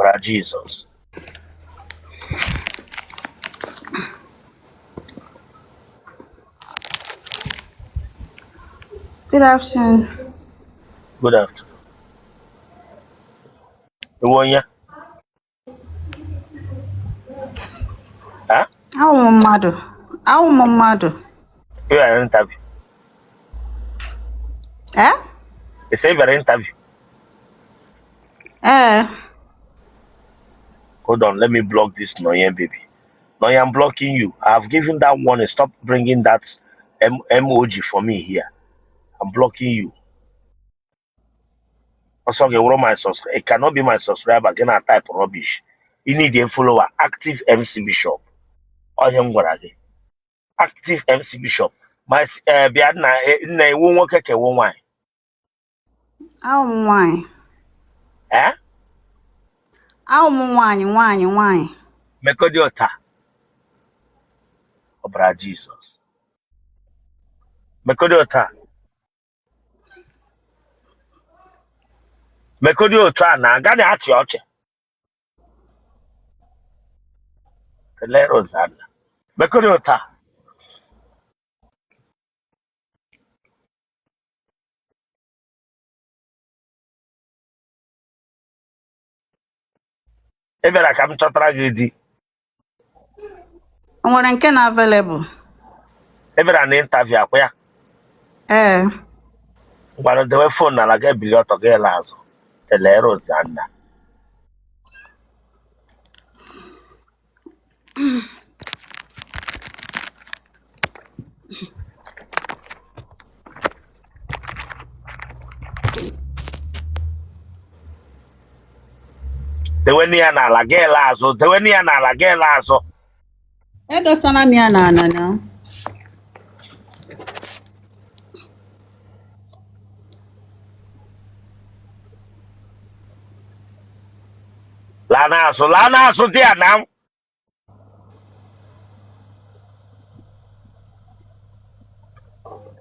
Ọbara Jesus. Good afternoon. Good afternoon. Iwonya? Huh? How mmadụ. You are an interview. Eh? They say you're an interview. Hold on, let me block this Noyen baby. Noyen, I'm blocking you. I've given that warning. Stop bringing that emoji for me here. I'm blocking you. Also, it cannot be my subscriber. Again, I type rubbish. You need a follower. Active MC Bishop. Oh, him what active MC Bishop. My biadna na ewo nwoke ke wo nwan. How nwaanyị. Eh? How nwaanyị. Mekodi ota. Ọbara Jesus. Mekodi ota. Mekodi ota na agani achị ọchị. Kelero zana. Mekodi ota. Ebere ka m chọtara gị di. O nwere nke na available? Ebere na interview akwa ya. Ngwara dewe phone na ga ebili ọtọ gị la azụ. Kelero zana. Dewe ni ya na ala gị la azụ. Dewe ni ya na ala gị la azụ. Edosana m ya na ana na. Lana azụ dị ya na.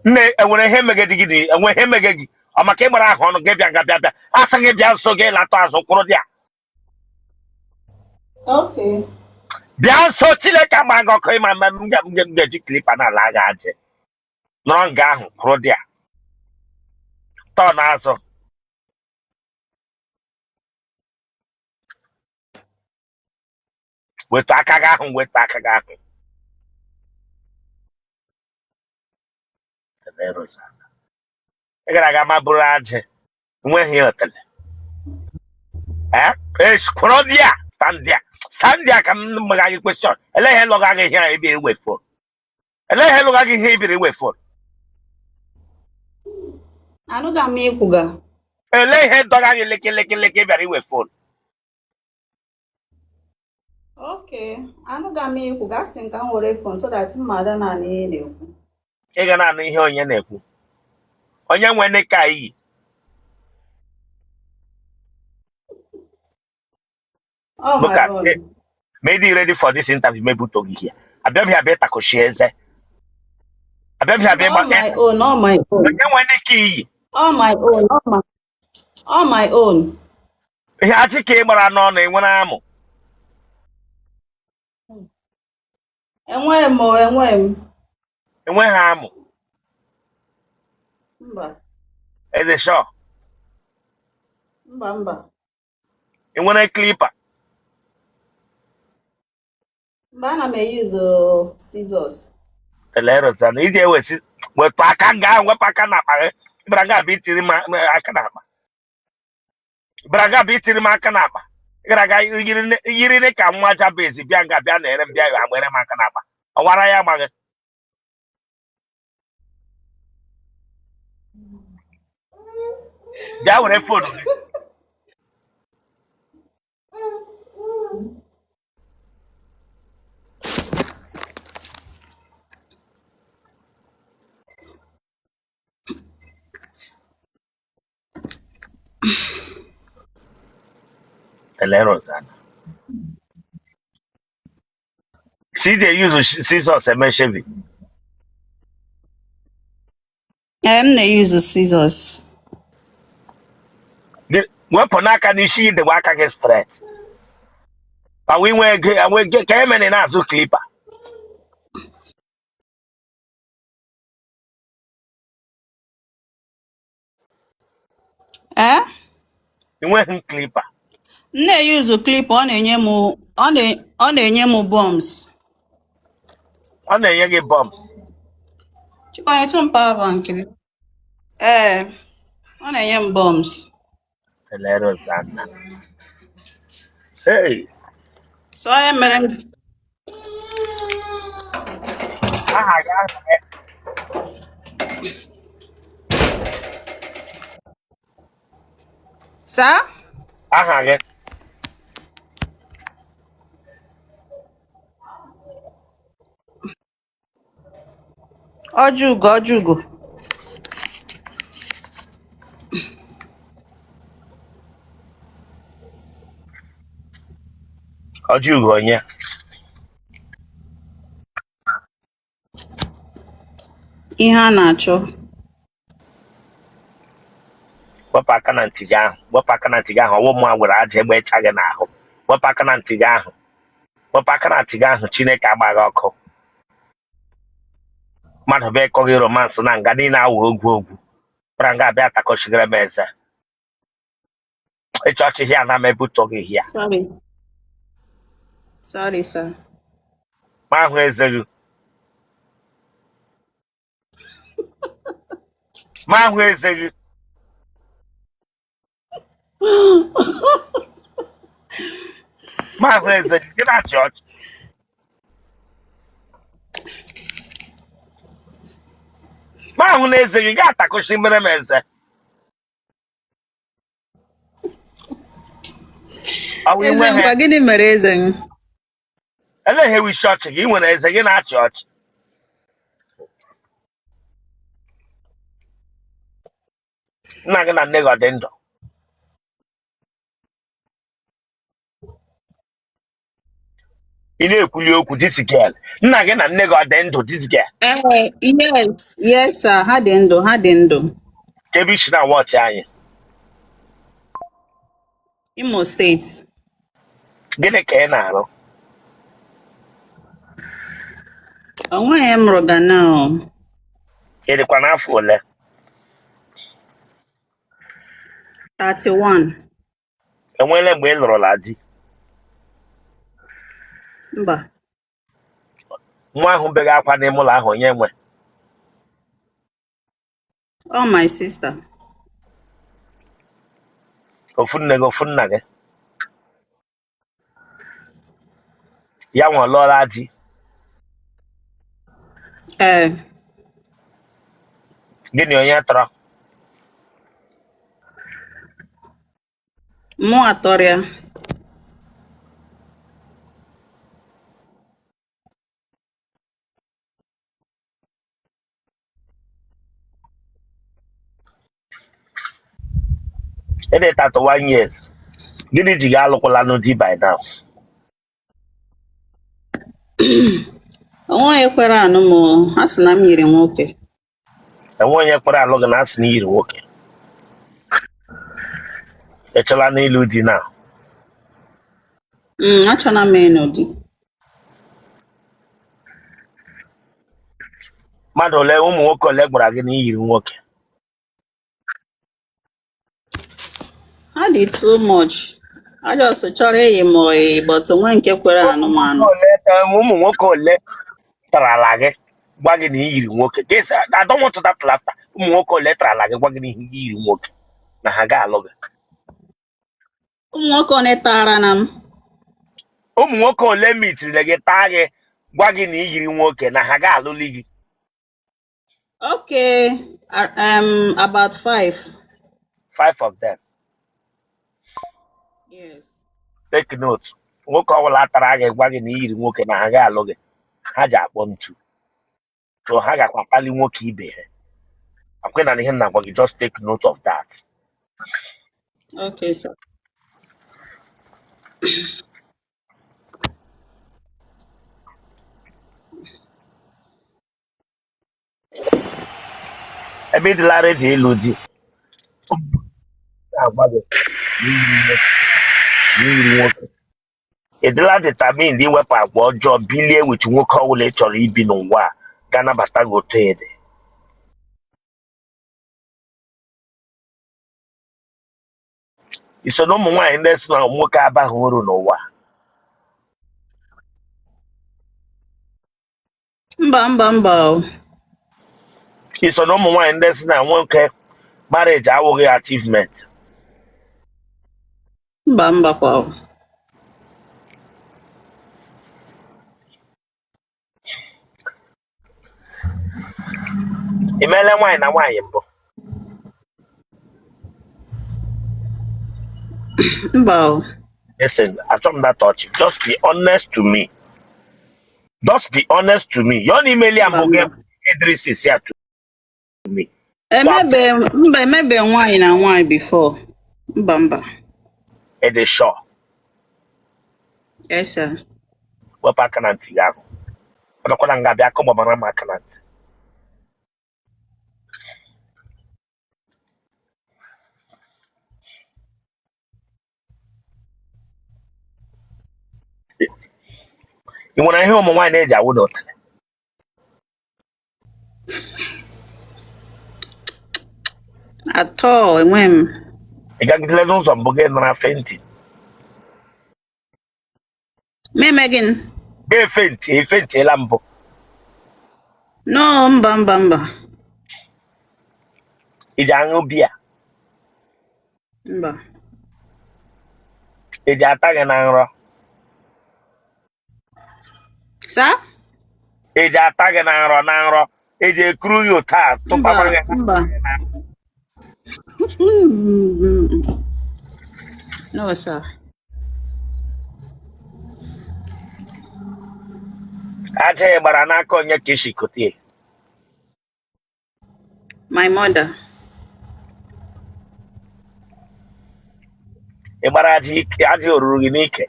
Nne enwere ihe megedi gị enwe ihe mege gị ọ maka ịgbara ahụ ọnụ gị bịa asa gị bịa nso gị latọ azụ kwụrụ dị a Okay. bịa nso Chineke agba gị ọkụ ịma mma m ga-eji klipa na ala gị ajị nọrọ nga ahụ kwụrụ dị a tọ n'azụ weta aka gị ahụ ị gara aga ma bụrụ ajị nweghị Otele kwụrụ dị a stand there ka m mega gị kwestion ele ihe lụga gị ihe ebe iwe fon ele ihe lụga gị ihe ibiri iwe fon Anụga m ikwuga. ele ihe dọga gị leke bịara iwe fon. Okay. Anụga m ikwuga asị nka m were phone so that mmadụ na ihe na-ekwu. Ị ga na-anụ ihe onye na-ekwu onye nwe neka iyi Oh my God. Made you ready for this interview maybe to be here abịabịa abịa takoshi eze abịabịa abịa All my own. onye nwe neka iyi All my own. ihe achị ka ị gbara n'ọnụ enwere amụ Enweghị enweghị amụ Mba. eze shọ Mba. enwere klipa Mba, ana m use scissors. elerozana iji ewesi wepụ aka nga ahụ wepụ aka na akpa gị ịbara ga abịa itiri m aka na akpa ịbara ga abịa itiri m aka na akpa ị gara aga yiri ka nwa Jabez bịa nga bịa na-ere m bịa agbere m aka na akpa ọwara ya agbaghị bịa were fonu gị Elerozana CJ use scissors eme shaving. M na-use scissors. Wepụ n'aka n'isi idewe aka gị straight But we get came in as a clipper. Eh? You went clipper. Na-use clip ọ na-enye m bombs. On the young bumps. Chikọnyetụ m power bank gị. Ọ na-enye m bombs. Hilarious Anna. Hey. So onye mere m Sa? Aha. Ojugo. Ojugo onye. Ihe a na-achọ. Wepụ aka na ntị gị ahụ. Wepụ aka na ntị gị ahụ. Ọwụ mụ agwara aja egbe echa gị n'ahụ. Wepụ aka na ntị gị ahụ. Wepụ aka na ntị gị ahụ. Chineke agbaghị ọkụ. Mmadụ bụ ịkọghị romansị na nga niile awụ ogwu. Bara nga abịa atakọchigara m eze. Ịchọ ọchịchị a na m ebutọ gị hịa. Sorry, sir. Ma ahụ eze gị. Ma ahụ eze gị. Ma ahụ eze gị. Gị na-achị ọchị. Ma ahụ na eze gị ga-atakọchi mere m eze. Eze ngwa gịnị mere eze gị? Eleghị wishi ọchị gị. Ị nwere eze gị na-achị ọchị. Nna gị na nne gị ọ dị ndụ? Ị na-ekwuli okwu this girl. Nna gị na nne gị ọ dị ndụ this girl? Yes, sir. Ha dị ndụ. Ebe isi na wọchị anyị. Imo State. Gịnị ka ị na-arụ? Onweghị m rụga na Ị dịkwa n'afọ ole? 31. Enweela mgbe ị lụrụla di? Mba. Nwa ahụ beghị akwa n'ime ụlọ ahụ onye nwe? Oh, my sister. Ofu nne gị, ofu nna gị? Ya nwe lụọla di? Gịnị onye tọrọ? Mụ atọrịa. It is 31 years. Gịnị ji gị alụkwala n'ụdị by now? Onweghị kwere anụ m, ha sị na m yiri nwoke. Enwe onye kwere alụ gị na asị na iyiri nwoke. Echela n'ịlụ di na. Achọna m ịnụ di. Mmadụ ole, ụmụ nwoke ole gwara gị na iyiri nwoke? Ha dị too much. I just chọrọ ịyị m oyi, but onwe nke kwere anụ m anụ. Ụmụ nwoke ole tarala gị gwa gị na iyiri nwoke? I don't want that laughter. Ụmụ nwoke ole tarala gị gwa gị na iyiri nwoke na ha ga-alụ gị? Ụmụ nwoke ole tara na m? Ụmụ nwoke ole mitiri gị taa gị gwa gị na iyiri nwoke na ha ga-alụli gị? Okay, about 5. 5 of them. Yes. Take note. Nwoke ọbụla tara gị gwa gị na iyiri nwoke na ha ga-alụ gị, ha ji akpọ ntu. So ha gakwa akpali nwoke ibe ha. Akwe na ihe nna gwa gị, just take note of that. Okay, sir. Ebe ị dịla ready ịlụ di, na-agwa gị na iyiri nwoke Ịdịla determined iwepụ agwa ọjọọ bilie with nwoke ọbụla ị chọrọ ibi n'ụwa a ga-anabata gị otu ede. Iso na ụmụ nwaanyị ndị si na nwoke abaghị uru n'ụwa. Mba. Iso na ụmụ nwaanyị ndị si na nwoke marriage awụghị achievement. Mba kwa. Ị meela nwaanyị na nwaanyị mbụ? Mba. Listen, achọghị m that touch. Just be honest to me. Just be honest to me. Your email ya mbụ Idris ya to me. Emebe nwaanyị na nwaanyị before. Mba. It is sure. Yes, sir. Wepụ aka na ntị gị ahụ. Ọnọkwala nga bịa akọ gbabara m aka na ntị. Ị nwere ihe ụmụ nwaanyị na-eji awụ n'otele? Atọ enwe m. Ị gagidele n'ụzọ mbụ gị nara fenti? Meme gịnị? Efentiela mbụ. No, mba. Ị ji aṅụ biya? Mba. Ị ji ata gị na nrọ? Sa? Ị ji ata gị na nrọ? Ị ji ekuru gị ụta tụpakwa gị? Mba. No, sir. Aja ị gbara n'aka onye ka isi kotie? My mother. Ị gbara aja oruru gị n'ike?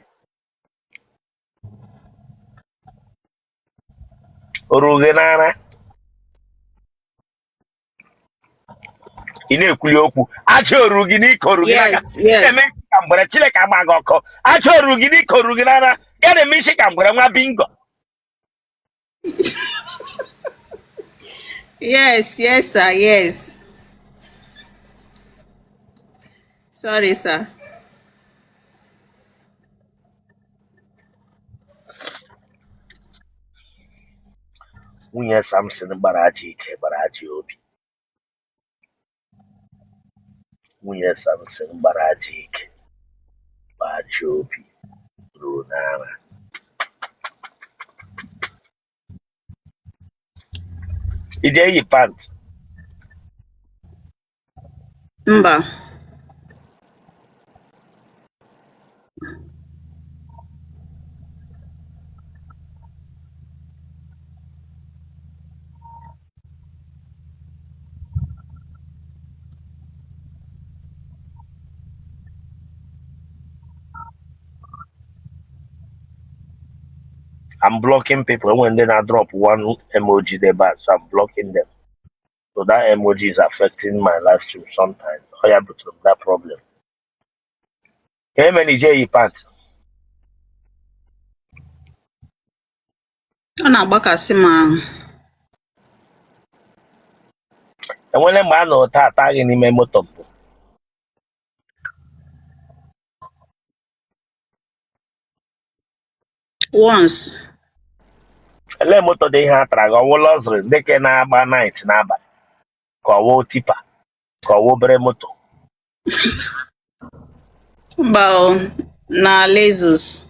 O ruru gị n'ara? Ị na-ekwuli okwu. Aja oruru gị n'ike, oruru gị n'aka? Na-eme isi ka mgbere Chineke agba gị ọkụ. Aja oruru gị n'ike, oruru gị n'ara? Ya na-eme isi ka mgbere nwa bingo. Yes, sir, yes. Sorry, sir. Nwunye Samson gbara aja ike, gbara aja obi. Nwunye Samson gbara aja ike, gbara aja obi ruo n'ara. Ị ga-eyi pant? Mba. I'm blocking people when they not drop one emoji they back, so I'm blocking them. So that emoji is affecting my live stream sometimes. I have that problem. Hey, many J pants. Ọ na-agbakasị m ahụ. Enwere mgbe a nọ taa ata gị n'ime moto mpụ? Once. Ele moto dị ihe atara gị ọwụ lọzrị dịka na-agba night n'abalị ka ọwụ tipa ka ọwụ obere moto? Mba na Lexus.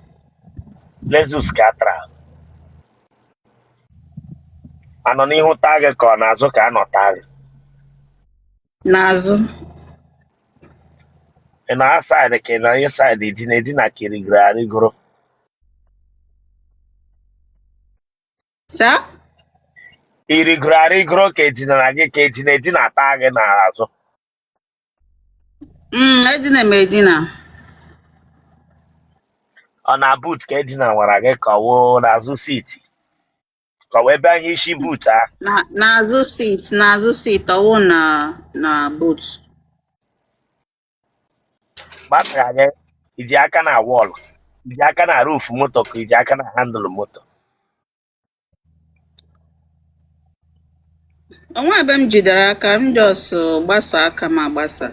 Lexus ka atara. Anọ n'ihu taa gị ka ọ n'azụ ka anọ taa gị? N'azụ. Ị na side ka ị na ihe side edina ka irigoro arịgoro? Sa? Irigoro arịgoro ka edinara gị ka edina taa gị n'azụ? Edina m edina. Ọ na boot ka edina nwara gị ka ọ wụ n'azụ siti? Ka ọ wee ebe anyị isi boot a? N'azụ seat ọwụ na boot. Batrị gị iji aka na wọlụ? iji aka na roof moto ka iji aka na handle moto? Onwe ebe m jidere aka m just gbasa aka m agbasa.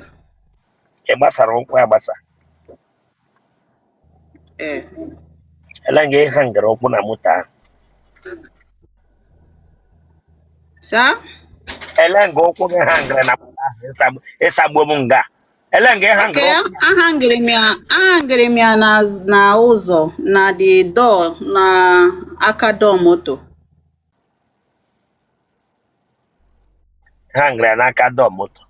Ị gbasara ụkwụ agbasa? Ee. Ele nga ị hangara ụkwụ na moto ahụ? Sa? Ele nga ụkwụ gị hangara na moto ahụ ịsagbuo m nga? Ele nga ị hangara Okay, ụkwụ? ahangere m ya na ụzọ na the door na aka door moto. Hangara ya n'aka dọọ moto.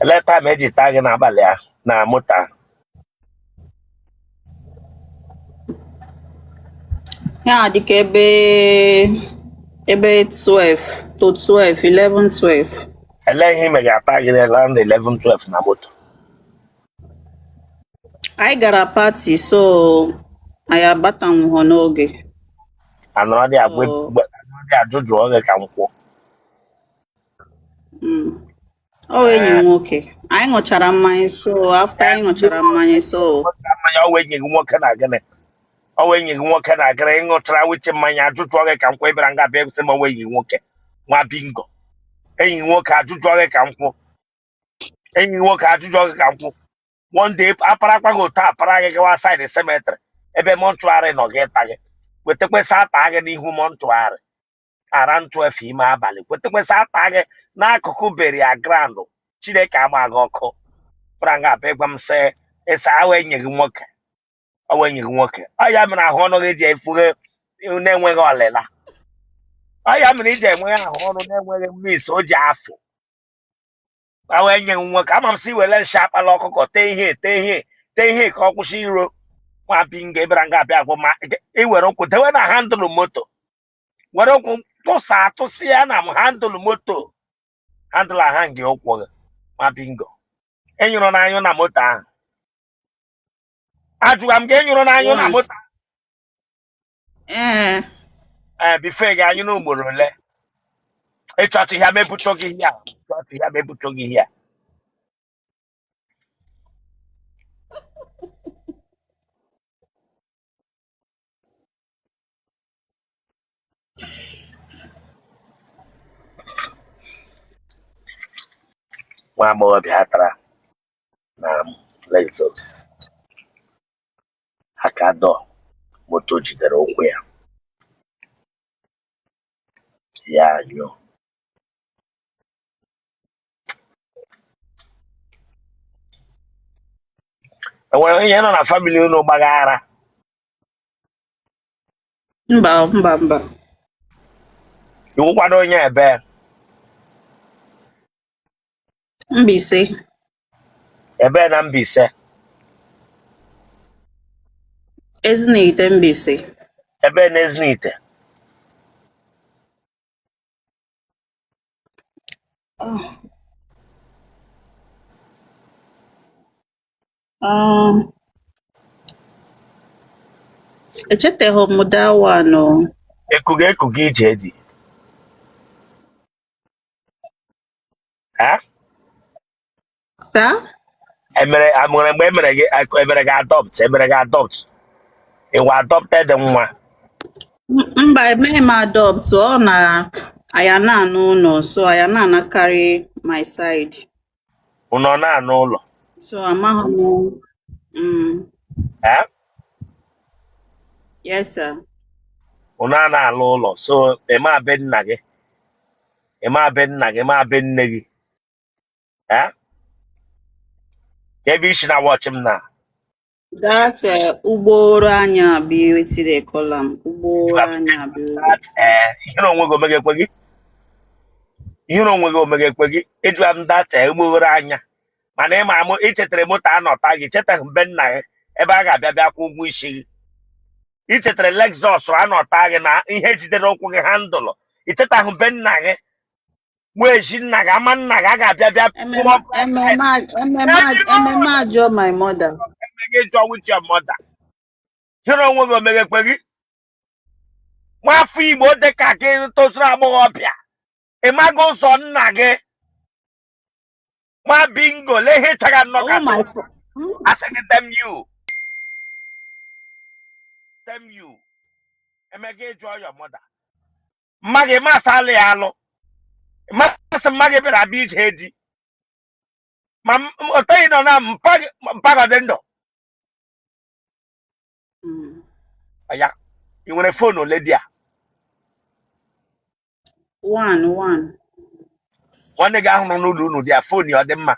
Ele taịm eji taa gị n'abalị ahụ na moto ahụ? Ya dịka ebe 12 to 12, 11, 12. Ele ihe ime ga-ata gị around 11, 12 na moto? Anyị gara party so anyị abatanwuho n'oge. Anọrọ dị ajụjụ oge ka m kwuo. Ọ wee enyi nwoke. Anyị ṅụchara mmanya so after anyị ṅụchara mmanya so. Mmanya ọ wee enyi gị nwoke na gịnị? Ọ wee enyi gị nwoke na gịnị? Ịṅụchara wichi mmanya ajụjụ oge ka m kwuo ịbịara nga bịa egosi m onwe enyi nwoke nwa bingo. Enyi nwoke ajụjụ oge ka m kwuo. Enyi nwoke ajụjụ oge ka m kwuo. One day aparakwa gị otu apara gị gawa side cemetery ebe mọnchụarị nọ gị ịta gị. Wetekwesị ata gị n'ihu mọnchụarị around 12 ime abalị. Wetekwesị ata gị n'akụkụ burial ground. Chineke ama gị ọkụ. Bara nga abịa gwa m sị ịsa awa enyi gị nwoke. Ọ wee enyi gị nwoke. Ọ ya mere ahụ ọnụ gị ji efughe na-enweghị ọlịla. Ọ ya mere iji enweghị ahụ ọnụ na-enweghị mis o ji afụ. Ọ wee enyi gị nwoke. Ama m sị were nshi akpala ọkụkọ tee ihe ka ọ kwụsị iro. Nwa bingo ịbịara nga abịa agwụ ma iwere ụkwụ dewe na handụlụ moto. Were ụkwụ tụsịa na handụlụ moto. Handụlụ aha gị ụkwụ gị. Nwa bingo. Enyụrụ n'anyụ na moto ahụ. Ajụga m gị enyụrụ n'anyụ na moto ahụ? Bife gị anyụ n'ugboro ole? Ịchọtụ ihe mepụta gị ihe a. Ịchọtụ ihe mepụta gị ihe a. Nwa agbọghọbịa tara na Lexus aka dọọ moto jidere ụkwụ ya. Ya anyụọ. Enwere ihe nọ na famili unu gbaghara? Mba. Iwu kwado onye ebe? Mbaise. Ebe na Mbaise? Ezinite Mbaise. Ebe na Ezinite? Echeteghị m that one o. Ekuga ije dị. Sa? Emere mgbe emere gị adopt. Ịwa adopted nwa? Mba, emeghị m adopt. Ọ na aya na-anụ ụlọ so aya na-anakarị my side. Unu na-anụ ụlọ? So amaghị m. Yes sir. Unu a na-alụ ụlọ so eme abe nna gị, eme abe nne gị. Ebe isi na watch m na. That ugboro anya be wetin they call am. Ugboro anya be ihe na onwe gị omegekwe gị. Ihe na onwe gị omegekwe gị. Ejula m data ugboro anya. Mana ịma m ichetara moto anọta gị chetaghị mbe nna gị ebe a ga-abịa bịa kwụ ụgwọ isi gị. Ichetara Lexus anọta gị na ihe jidere ụkwụ gị handụlụ. Ichetaghị mbe nna gị wee ji nna gị ama nna gị a ga-abịa bịa ememe ajọ my mother. Emege jọ with your mother. Ihe na onwe gị omegekwe gị. Nwafọ Igbo dị ka gị tozuru agbọghọbịa. Ịmago ụzọ nna gị. Nwa bingo lehe chaga Oh nnọọ my kasị. Asị gị dem you. Dem you. Emega ịjụọ your mother. Mma gị masị alụ ya alụ. Masị mma gị bịara abịa ije di. Ma oteghị nọ na mpagodị ndụ. Ya, ị nwere fon ole dị a? One. Nwanne gị ahụ nọ n'ụlọ unu dị a, fon ya ọ dị mma?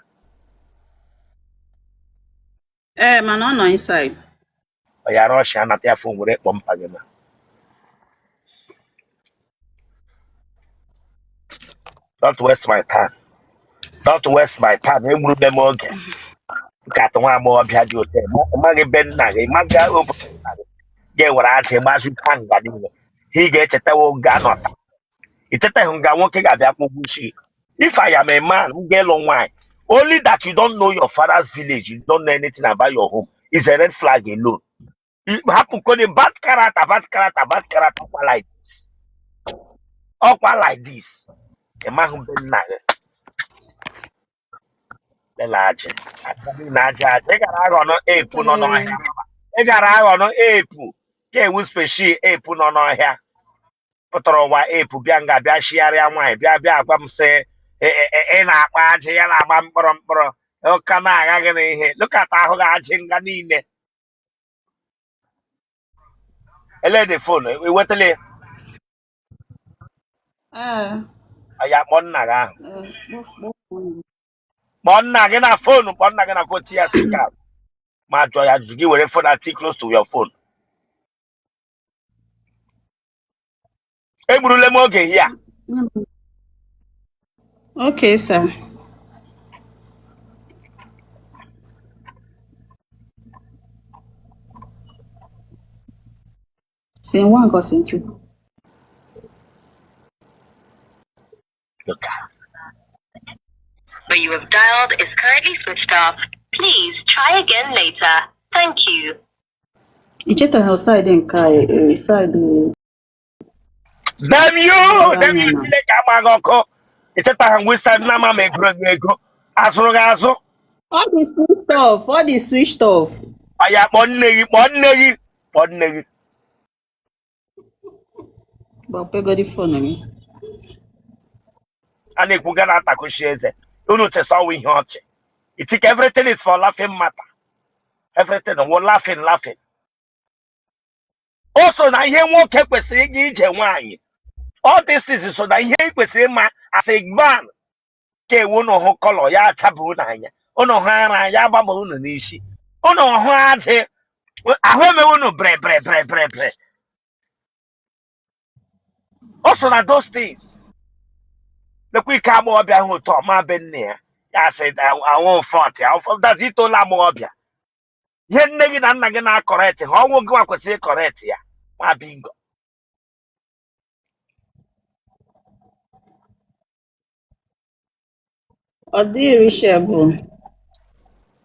Man, ọ nọ inside. Ọ ya rọshị anata ya fon were kpọọ mpa gị na. Don't waste my time. Don't waste my time. Egburule m oge. Nkata nwa agbọghọbịa dị ote. Ịmaghị be nna gị, ịmaghị obodo nna gị. Ga-ewere aja ịgbazụta nga niile. Ị ga-echetawo nga anọta. Ichetaghị nga nwoke ga-abịa kpọgbu isi. If I am a man, m ga-elu nwaanyị. Only that you don't know your father's village, you don't know anything about your home, is a red flag alone. It happen because the bad character, okwa like this. Okwa like this. A man who been nag. The large. They got I no ape no here. They got I no ape. Ke whisper she ape no here. Pụtara ụwa epu bịa nga bịa shigharịa nwaanyị bịa agwa m sị ị na-akpa ajị ya na-agba mkpọrọ ụka na-agha gị n'ihe lụkata ahụ gị ajị nga niile. Ele dị fon ewetala ya ya kpọọ nna gị ahụ. Kpọọ nna gị na fonu tia spika ma jụọ ya ajụjụ gị were fon ati close to your phone. Egburule m oge hia. Okay, sir. Scene 1 or scene 2? Look. Where you have dialed is currently switched off. Please try again later. Thank you. Icheta ha side nke side. Damn you! Chile ka agba gị ọkụ. Icheta ha ngwe side na ama m ego. Azụrụ gị azụ. All the switched off. Aya kpọọ nne gị. Gbapego the phone mi. A na-ekwuga na atakushi eze. Unu chesa ọwụ ihe ọchị. You think everything is for laughing matter. Everything we're laughing. Also na ihe nwoke kwesịrị ịga ije nwaanyị. All these things so na ihe kwesịrị ịma as a man. Ka ewu unu hụ kọlọ ya achabụ n'anya. Unu hụ ara ya agbaba unu n'isi. Unu hụ ajị. Ahụ emewe unu bre. Also na those things. Lekwa ike agbọghọbịa ahụ otu ọma be nne ya. Ya sị awụ fọt. That's it ụlọ agbọghọbịa. Ihe nne gị na nna gị na-akọrekt ha ọnwụ gị nwa kwesịrị ịkọrekt ya. Ma bingo. Ọ dị reachable.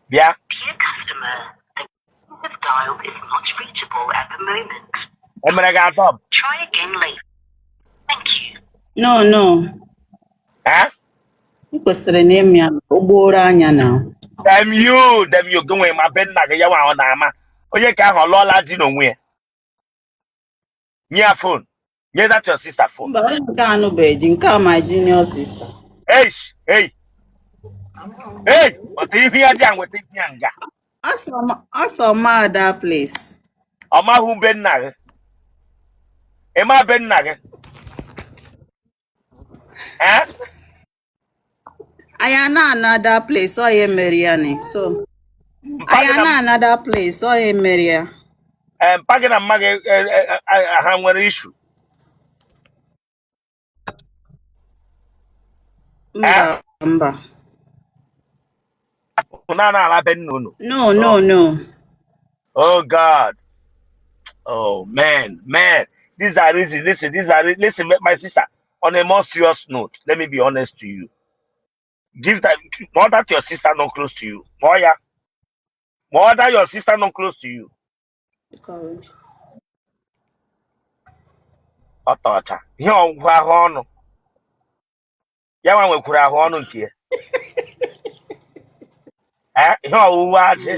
Bịa. Dear customer, the number dialed is not reachable at the moment. Emere gị adọb. Try again later. Thank you. No. Ị kwesịrị na emi ogboro anya na. Damn you gị nwee ma be nna gị ya nwa ọ na-ama. Onye ka ahụ ọ lụọla di n'onwe ya. Nye ya phone. Nye that your sister phone. Mba, onye nke anụbeghị nke a my junior sister. Hey! Wata ihe ya dị a nweta ihe ya nga. Asọ ma that place. Ọ mahụ be nna gị. Ịma be nna gị. Ayana another place ọ ya emeri ya ni. So Ayana another place ọ ya emeri ya. Mpa gị na mma gị ha nwere issue. Mba. No. Oh God. Oh man. These are reasons. Listen, my sister. On a more serious note, let me be honest to you. Give that more that your sister not close to you. More that your sister not close to you. ọtọcha ihe ọgwụgwụ ahụ ọnụ ya nwa nwekwuru ahụ ọnụ nke ya ihe ọwụwụ ajị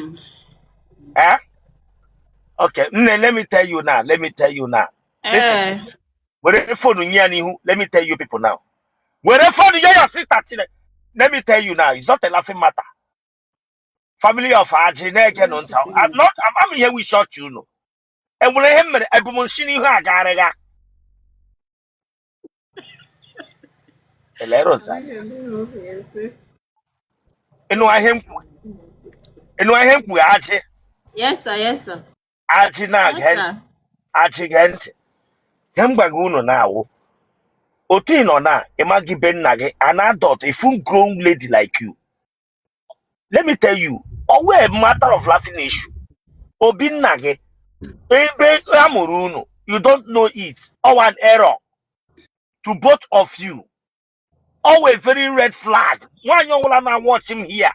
okay nne let me tell you now listen were phone nye ya n'ihu let me tell you people now were phone nye your sister Chine let me tell you now it's not a laughing matter family of ajị na-ege nụ nta I'm here we short you know enwere ihe mere ebumnshi n'ihu agarịga eleroza enu ihe mkpu ajị yes sir ajị na ajị gee ntị ihe m gwaga unu na-awụ otu ị nọ na ịmaghị be nna gị an adult a full grown lady like you let me tell you always a matter of laughing issue obi nna gị ebe amụrụ unu you don't know it or an error to both of you always very red flag nwaanyị ọbụla na watch him here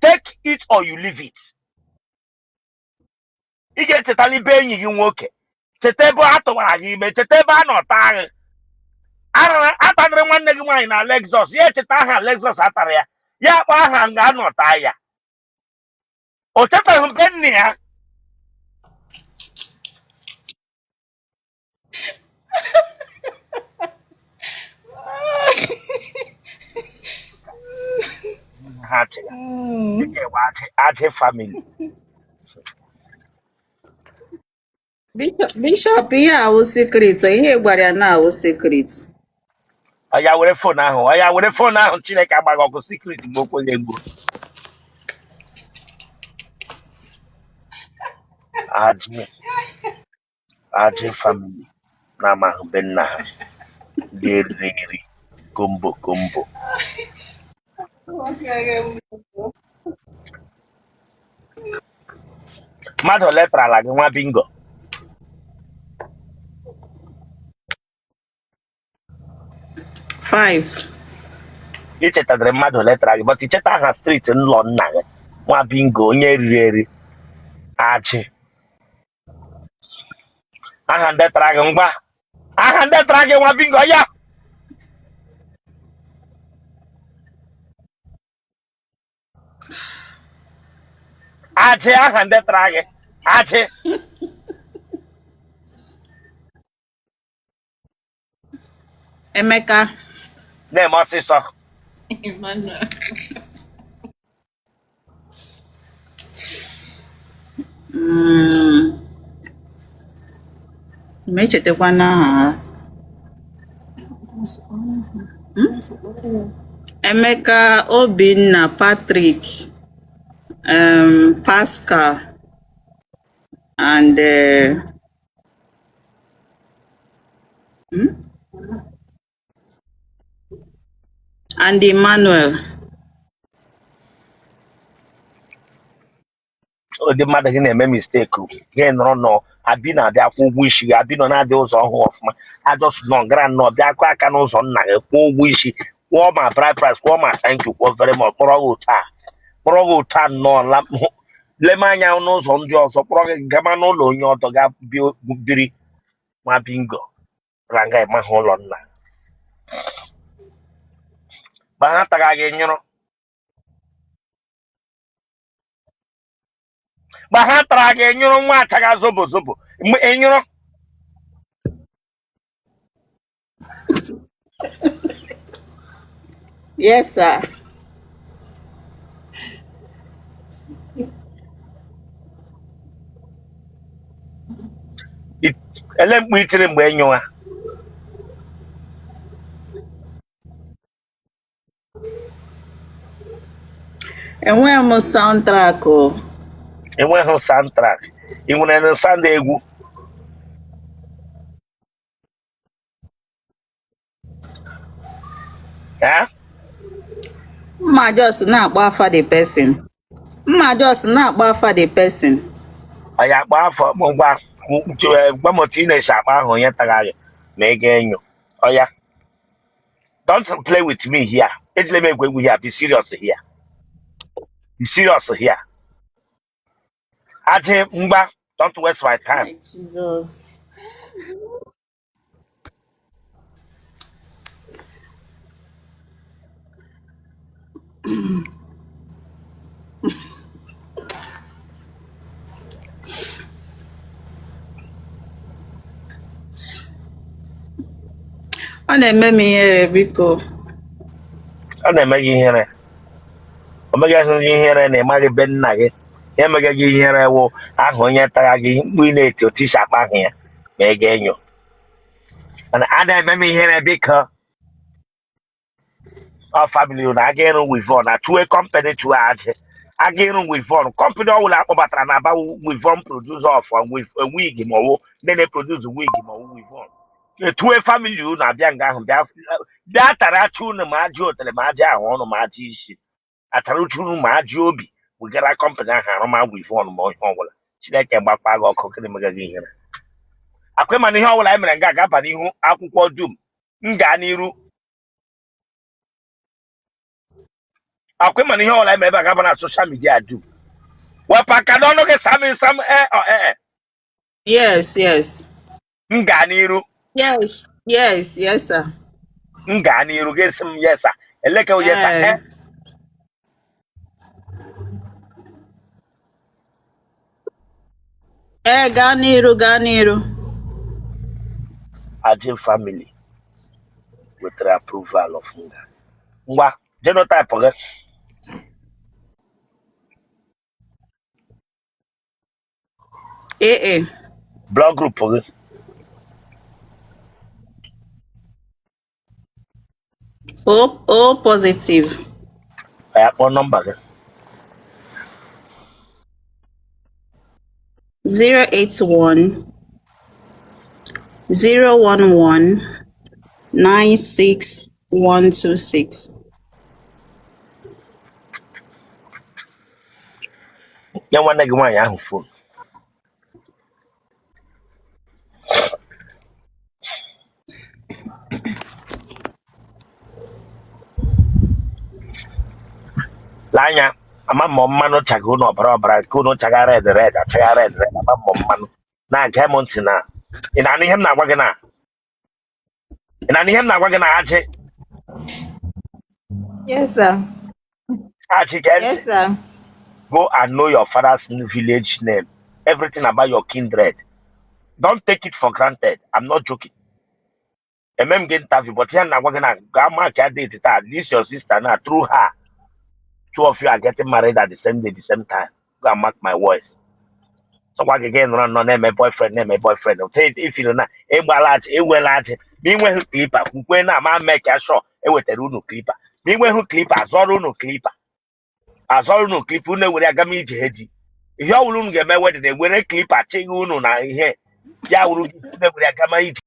take it or you leave it ị ga-echetala ibe enyi gị nwoke cheta ebe a tụwara gị ime cheta ebe a nọta agha atanịrị nwanne gị nwaanyị na Lexus ya echeta aha Lexus atara ya ya akpa aha nga anọta ya o chetaghị mbe nne ya Ajị family Bishop ihe awụ secret ihe gwara ya na awụ secret ya were phone ahụ Chineke agbaghị ọgụ secret mgbe okwenye egbuo ajị family na amahụ be nna ha ndị eriri kombo mmadụ letrala gị nwa bingo ichetadịrị mmadụ letra gị but icheta aha streeti nlọ nna gị nwa bingo onye eriri eri ajị aha ndetara gị ngwa aha ndetara gị nwa bingo ya ajị aha ndetara gị ajị Emeka na-eme ọsịsọ mechetakwa n'aha Emeka Obinna Patrick Pascal and and Emmanuel. Ụdị mmadụ gị na-eme mistake gị nọrọ nọ abi na-abịa kwụ ụgwọ isi abi nọ na-adị ụzọ ọhụụ ọfụma ajọs nọ gara nọ bịa kụ aka n'ụzọ nna gị kwụọ ụgwọ isi kwụọ ma bride price kwụọ ma thank you kwụọ very much kpọrọ gị ụta nnọọ leme anya n'ụzọ ndị ọzọ kpọrọ gị gama n'ụlọ onye ọdọ ga biri ma bingo ranga ịmaghị ụlọ nna ba ha taga gị nyụrụ ba ha tara gị nyụrụ nwa achaga zobo mgbe ị nyụrụ yes sir ele mkpu itiri mgbe nyụwa enweghị m soundtrack o enweghị soundtrack ị nwere sound egwu mma just na-akpọ afa the person ya akpa afọ gwa m otu ị na-esi akpa ahụ onye taga gị ma ị ga-enyo ọya don't play with me here ejile m egwu here be serious here ajị mgba don't waste my time Jesus Ọ na-eme m ihere biko. Ọ na-eme gị ihere. O megaghị gị ihere na ịmaghị be nna gị. Ya emega gị ihere wụ ahụ onye tara gị mkpu ị na-eti otu isi akpa ahụ ya ma ị ga-enyo. Mana a na-eme m ihere biko. Ọ family na aga ịrụ wivon na tuwe company tuwe ajị. Aga ịrụ wivon company ọ bụla akpọbatara na aba wivon producer of wig ma ọwụ ndị na-eproduce wig ma ọwụ wivon. Tuwe family unu abịa nga ahụ bịa tara achị unu ma ajị otele ma ajị ahụ ọnụ ma ajị isi. Atara uchu unu ma ajị obi wegara company ahụ arụma wivon ma ihe ọbụla. Chineke gbakpa gị ọkụ kịrị mega gị ihere. Akwa mana ihe ọbụla e mere nga ga-aba n'ihu akwụkwọ dum m gaa n'iru. Akwa mana ihe ọbụla e mere ebe a ga-aba na soshal midia dum. Wepụ aka n'ọnụ gị sam Yes, yes. m gaa n'iru. Yes, yes, yes, sir. M gaa n'iru gị sị m yes sir. Eleke yes sir. Gaa n'iru, gaa n'iru. Ajị family wetara approval of nga. Ngwa genotype gị. AA. Blood group gị. O positive. Ya kpọọ nọmba gị. 081 011 96126. Nye nwanne gị nwaanyị ahụ fon. Lanya ama mmụ mmanụ chaga unu ọbara nke unu chaga red achaga red ama mmụ mmanụ na-aga m ntị na ị na-anụ ihe m na-agwa gị na ajị. Yes, sir. Ajị get Yes, sir. go and know your father's village name, everything about your kindred. Don't take it for granted. I'm not joking. Emem get interview, but here na gonna go mark date that this your sister now through her. Two of you are getting married at the same day, the same time. Go and mark my words. So what again run name my boyfriend. If you know na e large, me when who clipper, when na man make a sure e with a runu clipper. Me when who clipper, azoro no clipper. Azoro no clip unu were aga m ije heji. Ihe ọwụrụ unu ga-eme wedị na ewere clipper chi unu na ihe. Ya wụrụ unu were aga m ije.